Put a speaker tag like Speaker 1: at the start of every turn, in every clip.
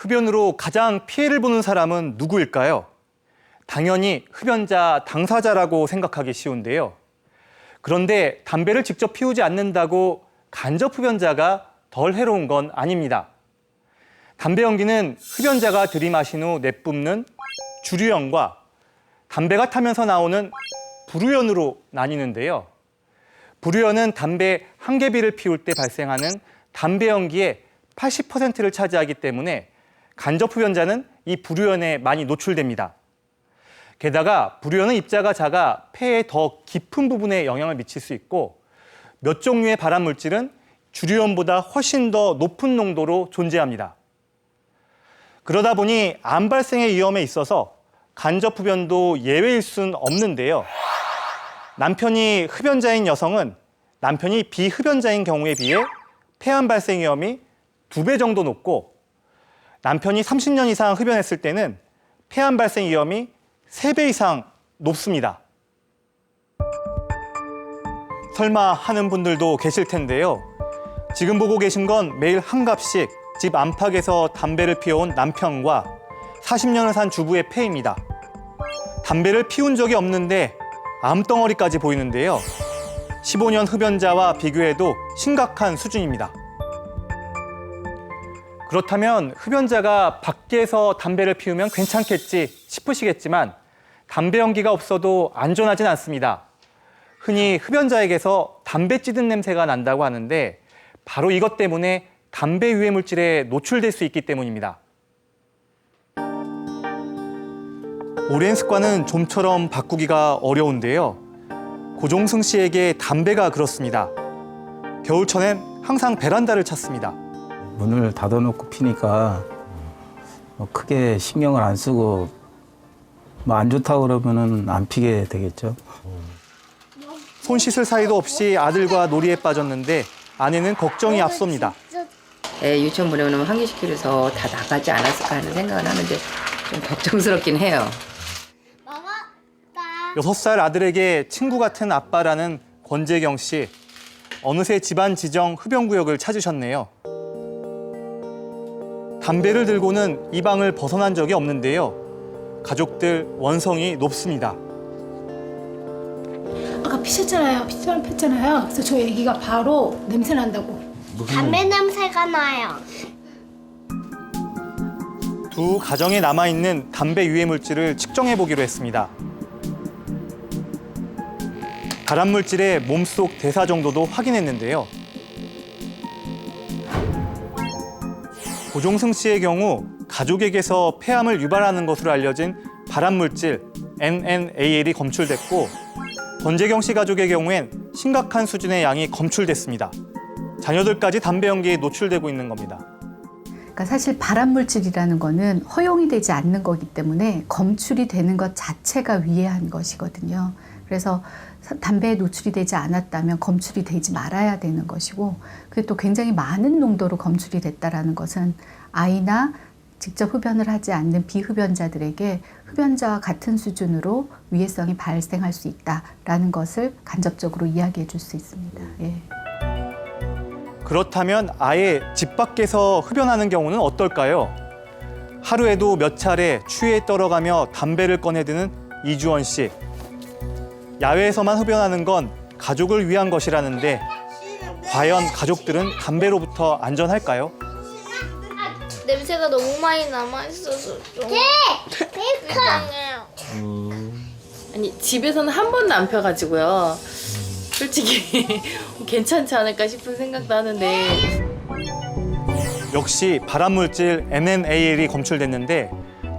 Speaker 1: 흡연으로 가장 피해를 보는 사람은 누구일까요? 당연히 흡연자 당사자라고 생각하기 쉬운데요. 그런데 담배를 직접 피우지 않는다고 간접 흡연자가 덜 해로운 건 아닙니다. 담배 연기는 흡연자가 들이마신 후 내뿜는 주류연과 담배가 타면서 나오는 부류연으로 나뉘는데요. 부류연은 담배 한 개비를 피울 때 발생하는 담배 연기의 80%를 차지하기 때문에 간접 흡연자는 이 부류연에 많이 노출됩니다. 게다가 부류연은 입자가 작아 폐의 더 깊은 부분에 영향을 미칠 수 있고 몇 종류의 발암 물질은 주류연보다 훨씬 더 높은 농도로 존재합니다. 그러다 보니 암 발생의 위험에 있어서 간접 흡연도 예외일 수는 없는데요. 남편이 흡연자인 여성은 남편이 비흡연자인 경우에 비해 폐암 발생 위험이 2배 정도 높고 남편이 30년 이상 흡연했을 때는 폐암 발생 위험이 3배 이상 높습니다. 설마 하는 분들도 계실 텐데요. 지금 보고 계신 건 매일 한 갑씩 집 안팎에서 담배를 피워온 남편과 40년을 산 주부의 폐입니다. 담배를 피운 적이 없는데 암덩어리까지 보이는데요. 15년 흡연자와 비교해도 심각한 수준입니다. 그렇다면 흡연자가 밖에서 담배를 피우면 괜찮겠지 싶으시겠지만 담배 연기가 없어도 안전하진 않습니다. 흔히 흡연자에게서 담배 찌든 냄새가 난다고 하는데 바로 이것 때문에 담배 유해 물질에 노출될 수 있기 때문입니다. 오랜 습관은 좀처럼 바꾸기가 어려운데요. 고종승 씨에게 담배가 그렇습니다. 겨울철엔 항상 베란다를 찾습니다.
Speaker 2: 문을 닫아놓고 피니까 크게 신경을 안 쓰고 안 좋다고 그러면은 안 피게 되겠죠.
Speaker 1: 손 씻을 사이도 없이 아들과 놀이에 빠졌는데 아내는 걱정이 앞섭니다.
Speaker 3: 애 유치원 보내면 환기시키면서 다 나가지 않았을까 하는 생각을 하는데 좀 걱정스럽긴 해요.
Speaker 1: 6살 아들에게 친구 같은 아빠라는 권재경 씨. 어느새 집안 지정 흡연구역을 찾으셨네요. 담배를 들고는 이 방을 벗어난 적이 없는데요. 가족들 원성이 높습니다.
Speaker 4: 아까 피셨잖아요. 피처럼 폈잖아요. 그래서 저희 애기가 바로 냄새 난다고.
Speaker 5: 담배 냄새가 나요.
Speaker 1: 두 가정에 남아있는 담배 유해 물질을 측정해보기로 했습니다. 발암 물질의 몸속 대사 정도도 확인했는데요. 고종승 씨의 경우 가족에게서 폐암을 유발하는 것으로 알려진 발암 물질 NNAL이 검출됐고 권재경 씨 가족의 경우엔 심각한 수준의 양이 검출됐습니다. 자녀들까지 담배 연기에 노출되고 있는 겁니다.
Speaker 6: 그러니까 사실 발암 물질이라는 거는 허용이 되지 않는 거기 때문에 검출이 되는 것 자체가 위해한 것이거든요. 그래서 담배에 노출이 되지 않았다면 검출이 되지 말아야 되는 것이고 그게 또 굉장히 많은 농도로 검출이 됐다는 것은 아이나 직접 흡연을 하지 않는 비흡연자들에게 흡연자와 같은 수준으로 위해성이 발생할 수 있다는 것을 간접적으로 이야기해 줄 수 있습니다. 예.
Speaker 1: 그렇다면 아예 집 밖에서 흡연하는 경우는 어떨까요? 하루에도 몇 차례 추위에 떨어가며 담배를 꺼내드는 이주원 씨. 야외에서만 흡연하는 건 가족을 위한 것이라는데 과연 가족들은 담배로부터 안전할까요?
Speaker 5: 냄새가 너무 많이 남아있어서 좀 이상해요.
Speaker 7: 아니 집에서는 한 번도 안 펴가지고요. 솔직히 괜찮지 않을까 싶은 생각도 하는데
Speaker 1: 역시 발암물질 NNAL이 검출됐는데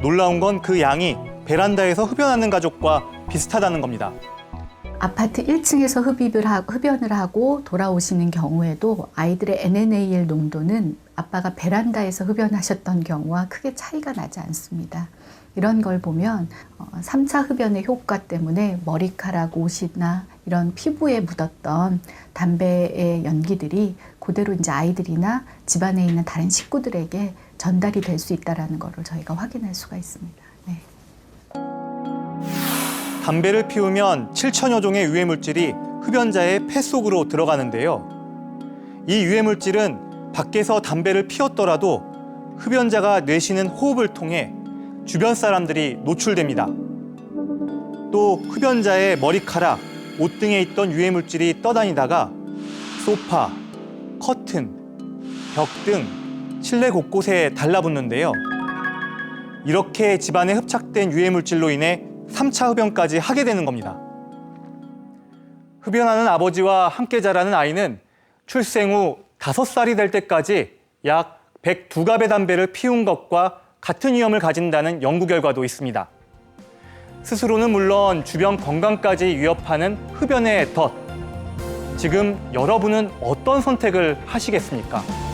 Speaker 1: 놀라운 건 그 양이 베란다에서 흡연하는 가족과 비슷하다는 겁니다.
Speaker 6: 아파트 1층에서 흡연을 하고 돌아오시는 경우에도 아이들의 NNAL 농도는 아빠가 베란다에서 흡연하셨던 경우와 크게 차이가 나지 않습니다. 이런 걸 보면 3차 흡연의 효과 때문에 머리카락, 옷이나 이런 피부에 묻었던 담배의 연기들이 그대로 이제 아이들이나 집안에 있는 다른 식구들에게 전달이 될 수 있다는 것을 저희가 확인할 수가 있습니다. 네.
Speaker 1: 담배를 피우면 7천여 종의 유해물질이 흡연자의 폐 속으로 들어가는데요. 이 유해물질은 밖에서 담배를 피웠더라도 흡연자가 내쉬는 호흡을 통해 주변 사람들이 노출됩니다. 또 흡연자의 머리카락, 옷 등에 있던 유해물질이 떠다니다가 소파, 커튼, 벽 등 실내 곳곳에 달라붙는데요. 이렇게 집안에 흡착된 유해물질로 인해 3차 흡연까지 하게 되는 겁니다. 흡연하는 아버지와 함께 자라는 아이는 출생 후 5살이 될 때까지 약 102갑의 담배를 피운 것과 같은 위험을 가진다는 연구 결과도 있습니다. 스스로는 물론 주변 건강까지 위협하는 흡연의 덫. 지금 여러분은 어떤 선택을 하시겠습니까?